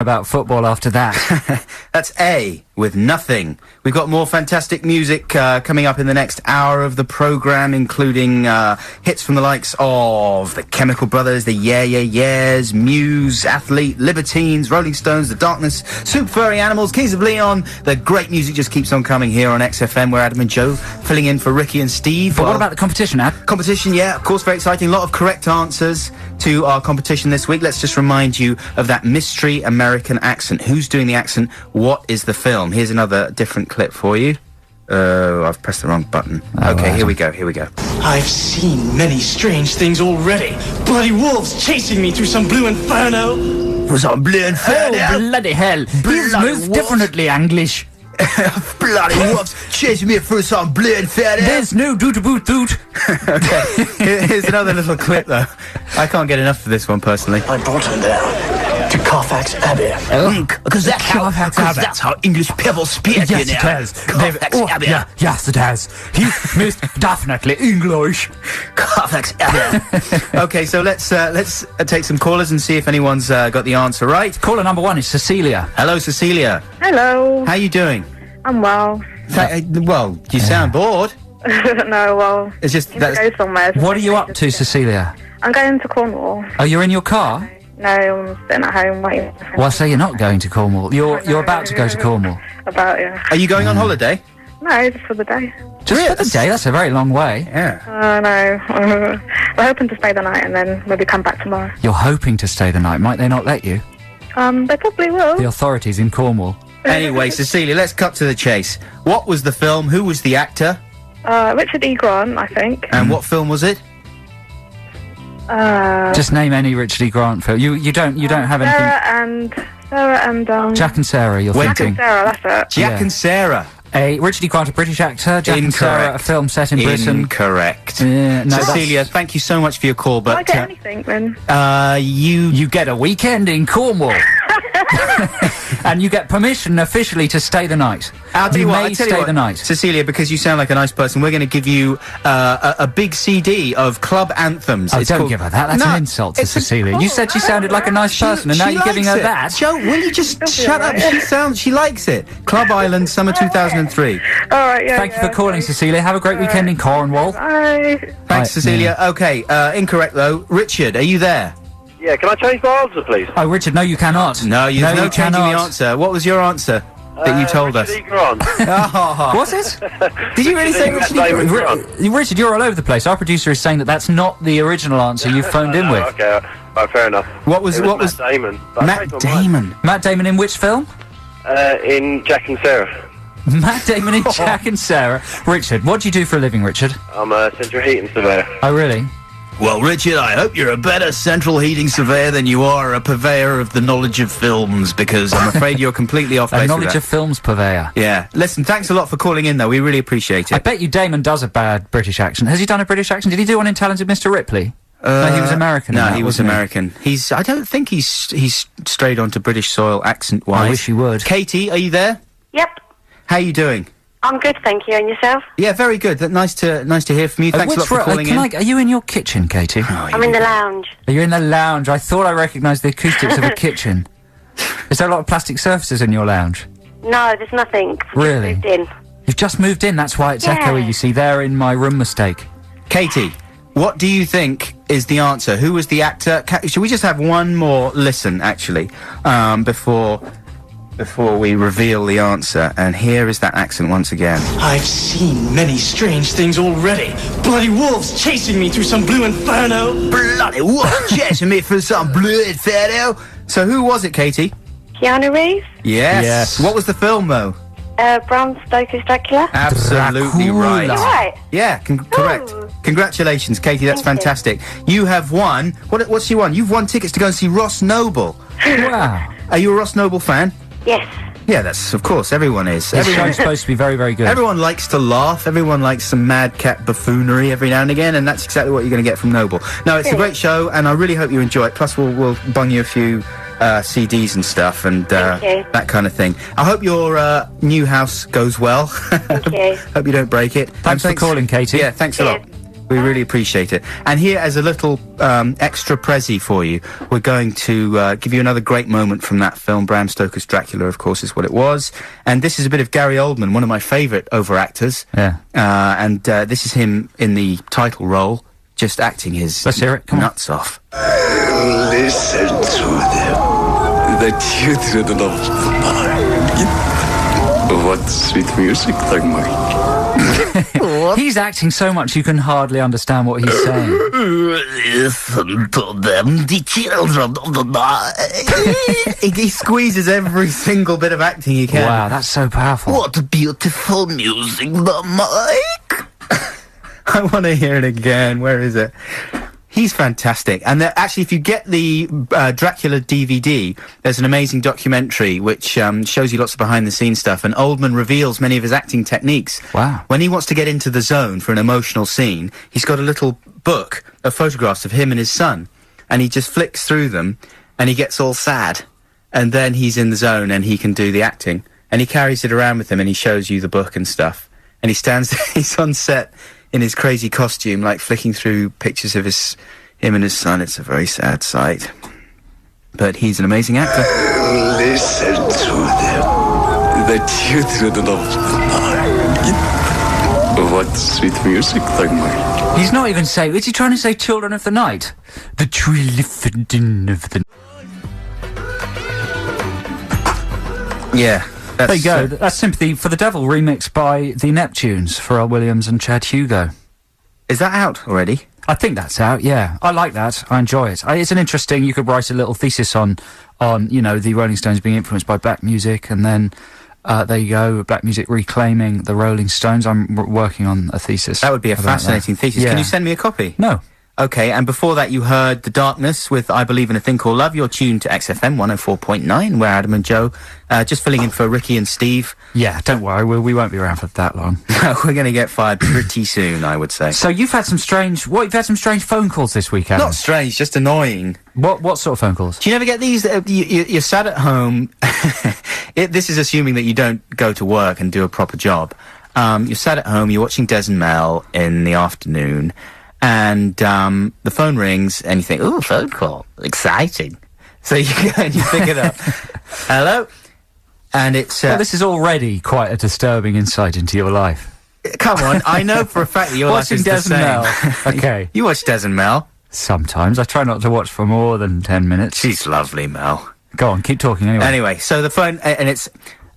about football after that. That's A with Nothing. We've got more fantastic music coming up in the next hour of the programme, including hits from the likes of the Chemical Brothers, the Yeah Yeah Yeahs, Muse, Athlete, Libertines, Rolling Stones, The Darkness, Super Furry Animals, Kings of Leon. The great music just keeps on coming here on XFM. We're Adam and Joe filling in for Ricky and Steve. But what about the competition, Ad? Competition, yeah, of course, very exciting. A lot of correct answers to our competition this week. Let's just remind you of that mystery American accent. Who's doing the accent? What is the film? Here's another different clip for you. I've pressed the wrong button. Okay, here we go. I've seen many strange things already. Bloody wolves chasing me through some blue inferno. Was on blue inferno? Oh, bloody hell. He's moved differently English. Bloody wolves chasing me through some blue inferno. There's no doot-a-boot-doot. Okay, here's another little clip, though. I can't get enough of this one, personally. I brought him down to Carfax Abbey. Because that's how English people speak, Yes, you know. it has. Carfax Abbey. Yeah, yes, it has. He's most definitely English. Carfax Abbey. Okay, so let's take some callers and see if anyone's got the answer right. Caller number one is Cecilia. Hello, Cecilia. Hello. How you doing? I'm well. Well, you sound bored. No, well, It's just I need to go somewhere. What are you up to, Cecilia? I'm going to Cornwall. Oh, you're in your car? No, I'm sitting at home waiting. Well, so you're not going to Cornwall. You're about to go to Cornwall. About, yeah. Are you going on holiday? No, just for the day. Just for the day? That's a very long way. Yeah. No. We're hoping to stay the night and then maybe come back tomorrow. You're hoping to stay the night. Might they not let you? They probably will. The authorities in Cornwall. Anyway, Cecilia, let's cut to the chase. What was the film? Who was the actor? Richard E. Grant, I think. And what film was it? Just name any Richard E. Grant film. You don't have anything. Sarah and Jack and Sarah, you're Jack thinking. and Sarah, that's it. Jack and Sarah. Richard E. Grant, a British actor. Jack and Sarah, a film set in Britain. Incorrect. No, Cecilia, thank you so much for your call, but... Do I get anything then? You get a weekend in Cornwall. And you get permission officially to stay the night. I'll tell you what, stay the night. Cecilia, because you sound like a nice person, we're going to give you a big CD of club anthems. Oh, don't give her that. That's an insult to Cecilia. You said she sounded like a nice person, and now you're giving her that. Joe, will you just shut up? She likes it. Club Island, summer 2003. All right, yeah. Thank you for calling, Cecilia. Have a great weekend in Cornwall. Bye. Thanks, Cecilia. Okay, incorrect though. Richard, are you there? Yeah, can I change my answer, please? Oh, Richard, no, you cannot. No, you changing the answer. What was your answer that you told us? Richard E. Grant. Was it? Did you really say Richard E. Grant? Richard, you're all over the place. Our producer is saying that that's not the original answer you phoned in with. Okay, fair enough. What was Matt Damon. But Matt Damon? Matt Damon in which film? In Jack and Sarah. Matt Damon in Jack and Sarah. Richard, what do you do for a living, Richard? I'm a central heating surveyor. Oh, really? Well, Richard, I hope you're a better central heating surveyor than you are a purveyor of the knowledge of films, because I'm afraid you're completely off base A with knowledge that. of films purveyor. Yeah. Listen, thanks a lot for calling in, though. We really appreciate it. I bet you Damon does a bad British accent. Has he done a British accent? Did he do one in Talented Mr. Ripley? No, he was American. No, in that, he was wasn't American. I don't think he's strayed onto British soil accent-wise. I wish he would. Katie, are you there? Yep. How are you doing? I'm good, thank you. And yourself? Yeah, very good. Nice to hear from you. Thanks a lot for calling in. Are you in your kitchen, Katie? I'm in the lounge. Are you in the lounge? I thought I recognised the acoustics of a kitchen. Is there a lot of plastic surfaces in your lounge? No, there's nothing. Really? Just moved in. You've just moved in, that's why it's echoey, you see. They're in my room mistake. Katie, what do you think is the answer? Who was the actor? Should we just have one more listen, actually, before we reveal the answer? And here is that accent once again. I've seen many strange things already. Bloody wolves chasing me through some blue inferno. Bloody wolves chasing me through some blue inferno. So who was it, Katie? Keanu Reeves? Yes. What was the film, though? Bram Stoker's Dracula? Absolutely Dracula. right. You're right. Yeah, correct. Congratulations, Katie, that's fantastic. You have won... What's she won? You've won tickets to go and see Ross Noble. Wow. Are you a Ross Noble fan? Yes. Yeah, that's... Of course, everyone is. This show's supposed to be very, very good. Everyone likes to laugh. Everyone likes some madcap buffoonery every now and again, and that's exactly what you're going to get from Noble. No, it's a great show, and I really hope you enjoy it. Plus, we'll bung you a few CDs and stuff, and that kind of thing. I hope your new house goes well. Thank you. Hope you don't break it. Thanks for calling, Katie. Yeah, thanks a lot. We really appreciate it. And here, as a little extra prezzy for you, we're going to give you another great moment from that film. Bram Stoker's Dracula, of course, is what it was. And this is a bit of Gary Oldman, one of my favourite over-actors. Yeah. And this is him in the title role, just acting his Let's hear it. Come on. nuts off. Listen to them, the children of the night. What sweet music they make. He's acting so much you can hardly understand what he's saying. Listen to them, the children of the night. he squeezes every single bit of acting he can. Wow, that's so powerful. What beautiful music the mic. I want to hear it again. Where is it? He's fantastic. And actually, if you get the Dracula DVD, there's an amazing documentary which shows you lots of behind-the-scenes stuff, and Oldman reveals many of his acting techniques. Wow. When he wants to get into the zone for an emotional scene, he's got a little book of photographs of him and his son, and he just flicks through them, and he gets all sad. And then he's in the zone, and he can do the acting. And he carries it around with him, and he shows you the book and stuff. And he stands there, he's on set in his crazy costume, like flicking through pictures of him and his son. It's a very sad sight. But he's an amazing actor. Listen to them, the children of the night. What sweet music they make. He's not even saying... Is he trying to say Children of the Night? The children of the... Yeah. There you go. That's Sympathy for the Devil, remixed by the Neptunes, Pharrell Williams and Chad Hugo. Is that out already? I think that's out, yeah. I like that. I enjoy it. It's an interesting... You could write a little thesis on, you know, the Rolling Stones being influenced by black music, and then, there you go, black music reclaiming the Rolling Stones. I'm working on a thesis. That would be a fascinating thesis. Yeah. Can you send me a copy? No. Okay, and before that you heard The Darkness with I Believe in a Thing Called Love. You're tuned to XFM 104.9, where Adam and Joe, just filling in for Ricky and Steve. Yeah, don't worry, we won't be around for that long. No, we're going to get fired pretty soon, I would say. So you've had some strange... You've had some strange phone calls this week, Adam. Not strange, just annoying. What sort of phone calls? Do you never get these? You're sat at home. This is assuming that you don't go to work and do a proper job. You're sat at home, you're watching Des and Mel in the afternoon, and the phone rings, and you think, ooh, phone call, exciting. So you go and you pick it up. Hello? And it's... Well, this is already quite a disturbing insight into your life. Come on, I know for a fact that your life is the Watching Des and same. Mel. Okay. You watch Des and Mel? Sometimes. I try not to watch for more than 10 minutes. She's lovely, Mel. Go on, keep talking anyway. Anyway, so the phone, and it's,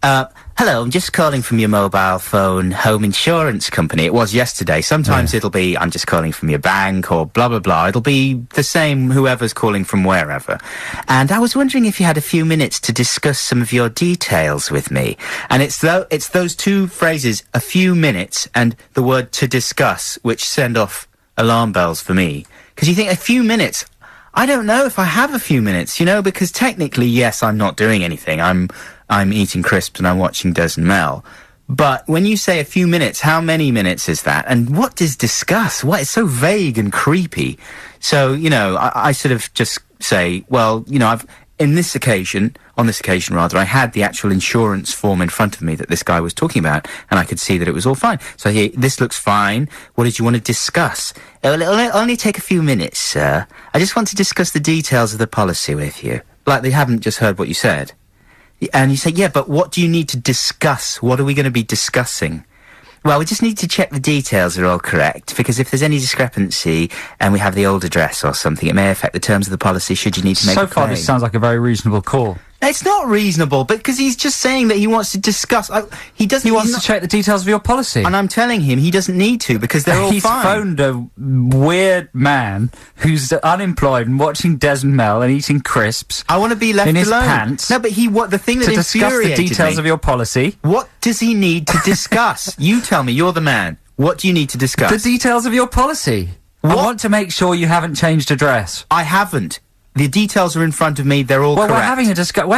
hello, I'm just calling from your mobile phone home insurance company. It was yesterday. Sometimes it'll be, I'm just calling from your bank, or blah, blah, blah. It'll be the same, whoever's calling from wherever. And I was wondering if you had a few minutes to discuss some of your details with me. And it's those two phrases, a few minutes, and the word to discuss, which send off alarm bells for me. Because you think, a few minutes... I don't know if I have a few minutes, you know, because technically, yes, I'm not doing anything. I'm eating crisps and I'm watching Des and Mel. But when you say a few minutes, how many minutes is that? And what does discuss? What? It's so vague and creepy. So, you know, I sort of just say, well, you know, on this occasion, I had the actual insurance form in front of me that this guy was talking about, and I could see that it was all fine. So this looks fine. What did you want to discuss? It'll only take a few minutes, sir. I just want to discuss the details of the policy with you. Like they haven't just heard what you said. And you say, yeah, but what do you need to discuss? What are we going to be discussing? Well, we just need to check the details are all correct, because if there's any discrepancy and we have the old address or something, it may affect the terms of the policy should you need to make a claim. So far, this sounds like a very reasonable call. It's not reasonable, because he's just saying that he wants to discuss... he wants to check the details of your policy. And I'm telling him he doesn't need to, because they're all He's fine. phoned a weird man who's unemployed and watching Des and Mel and eating crisps. I want to be left in alone. his pants. No, but the thing that to discuss the details of your policy. What does he need to discuss? You tell me, you're the man. What do you need to discuss? The details of your policy. What? I want to make sure you haven't changed address. I haven't. The details are in front of me. They're all Well, correct. we're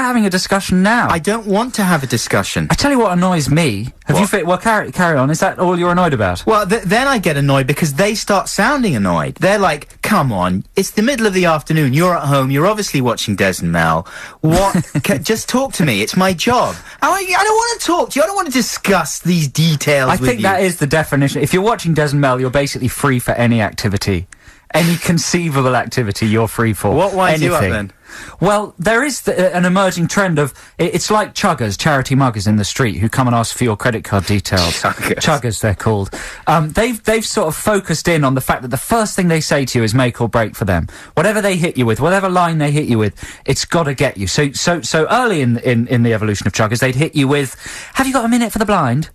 having a discussion now. I don't want to have a discussion. I tell you what annoys me. Well, carry on. Is that all you're annoyed about? Well, then I get annoyed because they start sounding annoyed. They're like, come on, it's the middle of the afternoon, you're at home, you're obviously watching Des and Mel. What? Just talk to me, it's my job. I don't want to talk to you, I don't want to discuss these details with you. I think that is the definition. If you're watching Des and Mel, you're basically free for any activity. Any conceivable activity you're free for. What winds you up Anything. then? Well, there is an emerging trend of it's like chuggers, charity muggers in the street who come and ask for your credit card details. Chuggers, they're called. They've sort of focused in on the fact that the first thing they say to you is make or break for them. Whatever they hit you with, whatever line they hit you with, it's got to get you. So early in the evolution of chuggers, they'd hit you with, "Have you got a minute for the blind?"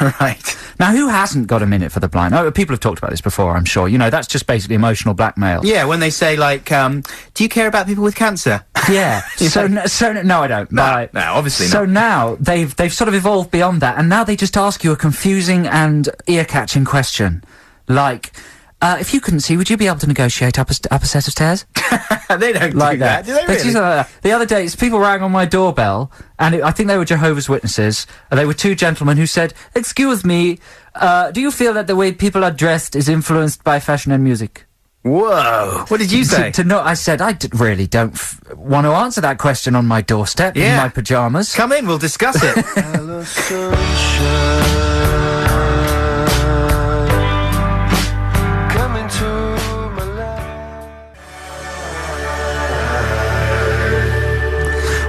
Right. Now, who hasn't got a minute for the blind? Oh, people have talked about this before, I'm sure. You know, that's just basically emotional blackmail. Yeah, when they say, like, do you care about people with cancer? Yeah. No, I don't. No, obviously not. So now, they've sort of evolved beyond that, and now they just ask you a confusing and ear-catching question. Like, if you couldn't see, would you be able to negotiate up a set of stairs? They don't Like do that, do they really? The other day, people rang on my doorbell, and I think they were Jehovah's Witnesses. They were two gentlemen who said, "Excuse me, do you feel that the way people are dressed is influenced by fashion and music?" Whoa. What did you say? I said, I really don't want to answer that question on my doorstep in my pyjamas. Come in, we'll discuss it. Hello, sunshine. Come into my life.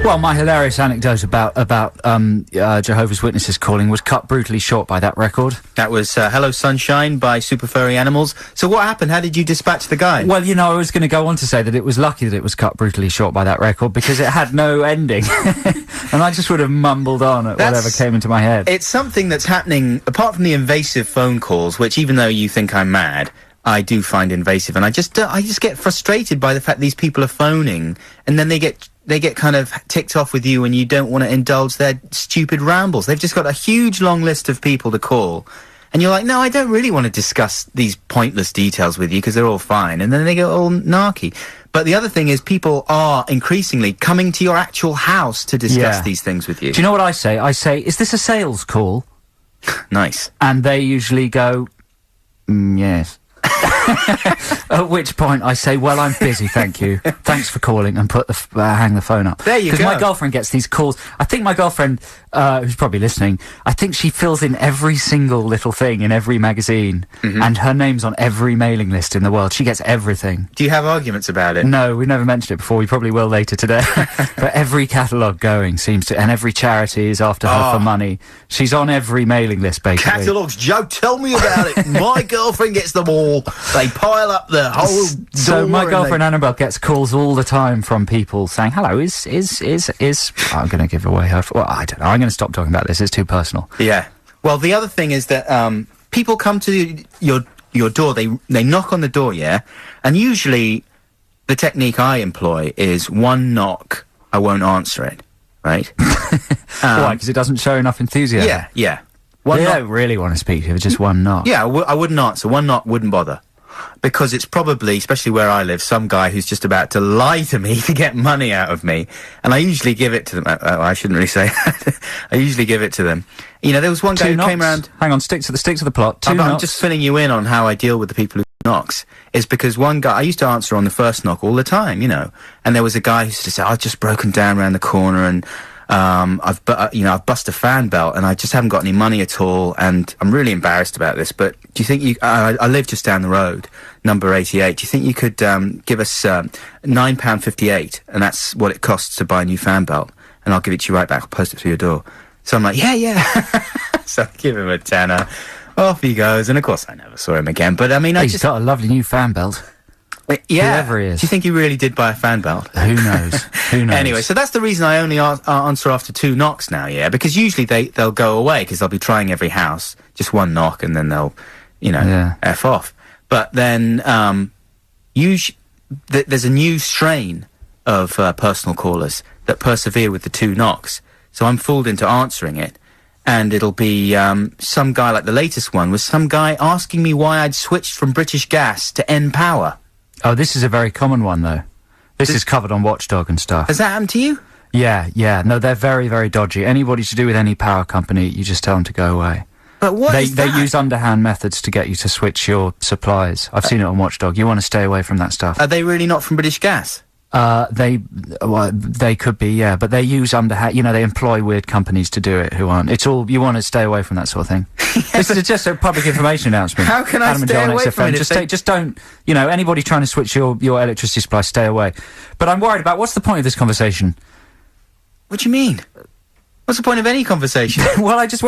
Well, my hilarious anecdote about Jehovah's Witnesses calling was cut brutally short by that record. That was Hello Sunshine by Super Furry Animals. So what happened? How did you dispatch the guy? Well, you know, I was going to go on to say that it was lucky that it was cut brutally short by that record because it had no ending. And I just would have mumbled on at whatever came into my head. It's something that's happening, apart from the invasive phone calls, which even though you think I'm mad, I do find invasive. And I just get frustrated by the fact these people are phoning, and then they get kind of ticked off with you and you don't want to indulge their stupid rambles. They've just got a huge long list of people to call. And you're like, no, I don't really want to discuss these pointless details with you because they're all fine. And then they go all narky. But the other thing is people are increasingly coming to your actual house to discuss these things with you. Do you know what I say? I say, "Is this a sales call?" Nice. And they usually go, "Yes." At which point I say, "Well, I'm busy, thank you. Thanks for calling," and hang the phone up. There you go. Because my girlfriend gets these calls. I think my girlfriend, who's probably listening, I think she fills in every single little thing in every magazine, and her name's on every mailing list in the world. She gets everything. Do you have arguments about it? No, we've never mentioned it before. We probably will later today. But every catalogue going seems to, and every charity is after her for money. She's on every mailing list, basically. Catalogues, Joe, tell me about it. My girlfriend gets them all. They pile up the whole So door my and girlfriend Annabelle gets calls all the time from people saying, "Hello, is I'm going to give away her. Well, I don't know. I'm going to stop talking about this. It's too personal." Yeah. Well, the other thing is that people come to your door. They knock on the door, yeah, and usually the technique I employ is one knock. I won't answer it. Right? Why? Because it doesn't show enough enthusiasm. Yeah. They don't really want to speak to you. It's just one knock. Yeah, I wouldn't answer. One knock wouldn't bother. Because it's probably, especially where I live, some guy who's just about to lie to me to get money out of me. And I usually give it to them. I shouldn't really say that. I usually give it to them. You know, there was one guy who came around... Hang on, stick to the plot. I'm just filling you in on how I deal with the people who knocks. Is because one guy... I used to answer on the first knock all the time, you know. And there was a guy who used to say, "I've just broken down around the corner and... I've bust a fan belt and I just haven't got any money at all and I'm really embarrassed about this, but do you think I live just down the road, number 88, do you think you could give us £9.58 and that's what it costs to buy a new fan belt and I'll give it to you right back, I'll post it through your door." So I'm like, yeah. So I give him a tenner, off he goes, and of course I never saw him again, but I mean He's got a lovely new fan belt. Yeah. Whoever he is. Do you think he really did buy a fan belt? Who knows? Who knows? Anyway, so that's the reason I only answer after 2 knocks now, yeah? Because usually they'll go away, because they'll be trying every house, just 1 knock, and then they'll, F off. But then, there's a new strain of personal callers that persevere with the 2 knocks. So I'm fooled into answering it, and it'll be some guy, like the latest one, was some guy asking me why I'd switched from British Gas to N Power. Oh, this is a very common one, though. This is covered on Watchdog and stuff. Has that happened to you? Yeah. No, they're very, very dodgy. Anybody to do with any power company, you just tell them to go away. But what is They that? use underhand methods to get you to switch your supplies. I've seen it on Watchdog. You want to stay away from that stuff. Are they really not from British Gas? They could be, yeah, but they use underhand. You know, they employ weird companies to do it who aren't. It's all you want to stay away from that sort of thing. This is just a public information announcement. How can I Adam and stay John away XFM. from it? Just don't. You know, anybody trying to switch your electricity supply, stay away. But I'm worried about what's the point of this conversation. What do you mean? What's the point of any conversation? Well, I just.